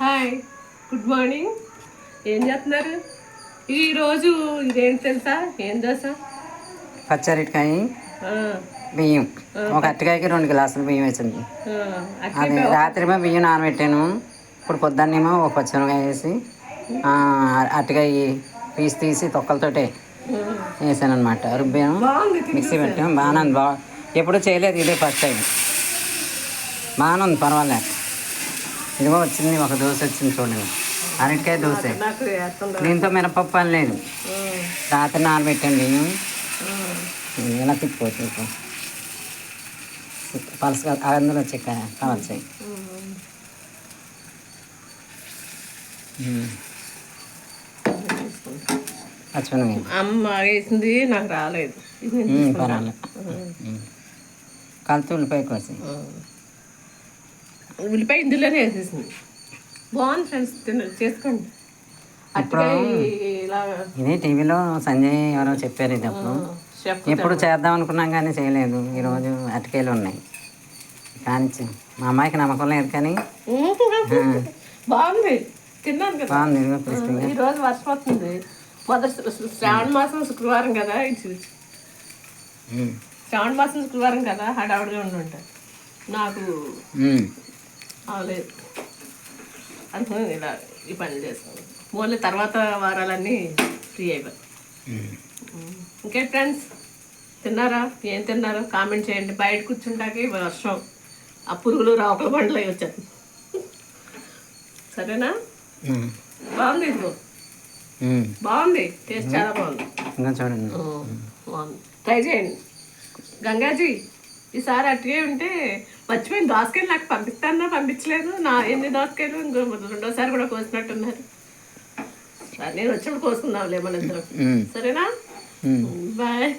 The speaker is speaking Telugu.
Hi, good morning. ఏం చేస్తున్నారు ఈరోజు? ఇదేంటి తెలుసా? ఏం దోశ? పచ్చరికాయ బియ్యం. ఒక అరటికాయకి 2 గ్లాసులు బియ్యం వేసింది. అది రాత్రిమో బియ్యం నానబెట్టాను. ఇప్పుడు పొద్దున్నేమో ఒక పచ్చిమిరకాయ వేసి అరటికాయ పీస్ తీసి తొక్కలతోటే వేసాను అనమాట. రుబ్బాను, మిక్సీ పెట్టాము. బాగానే ఉంది. ఎప్పుడు చేయలేదు, ఇదే ఫస్ట్ టైం. బాగానే ఉంది, పర్వాలేదు. ఇదిగో వచ్చింది, ఒక దోశ వచ్చింది చూడండి. అరటికాయ దోశ. దీంతో మినపప్పు అని లేదు. రాత్రి నానబెట్టాను బియ్యం. ఎలా తిప్పిపోతుంది పలసగా అందులో చికెన్ కావాల్సి పచ్చిమిరపకాయ అమ్మ వేసింది, నాకు రాలేదు. పర్వాలేదు. కలిసి ఉల్లిపాయ కోసి ఉల్లిపాయ ఇందులోనే వేసేసింది. బాగుంది ఫ్రెండ్స్, చేసుకోండి. ఇదే టీవీలో సంజయ్ ఎవరో చెప్పారు ఇది. అప్పుడు ఎప్పుడు చేద్దాం అనుకున్నాం కానీ చేయలేదు. ఈరోజు అరటికాయలు ఉన్నాయి కానీ మా అమ్మాయికి నమ్మకం లేదు కానీ బాగుంది, తిన్నాను కదా. బాగుంది. ఈరోజు వర్షం వస్తుంది. మొదటి శ్రావణ మాసం శుక్రవారం కదా. శ్రావణ మాసం శుక్రవారం కదా, హడావుడిగా ఉండుంటారు. నాకు అవలేదు అనుకుని ఇలా ఈ పని చేస్తాను. ఓన్లీ తర్వాత వారాలన్నీ ఫ్రీ అయిపోయి. ఇంకే ఫ్రెండ్స్, తిన్నారా? ఏం తిన్నారో కామెంట్ చేయండి. బయట కూర్చుంటాకి వర్షం, ఆ పురుగులు రావుకల బండ్లు అవి వచ్చారు. సరేనా? బాగుంది, ఇదిగో బాగుంది, టేస్ట్ చాలా బాగుంది. చూడండి, బాగుంది, ట్రై చేయండి. గంగాజీ, ఈసారి అట్టుగా ఉంటే మర్చిపోయింది. దోసకాయలు నాకు పంపిస్తానా, పంపించలేదు. ఎన్ని దోసకాయలు ఇంకో రెండోసారి కూడా కోసినట్టున్నారు. నేను వచ్చినప్పుడు కోసుకుందాంలే మన ఇద్దరం. సరేనా? బాయ్.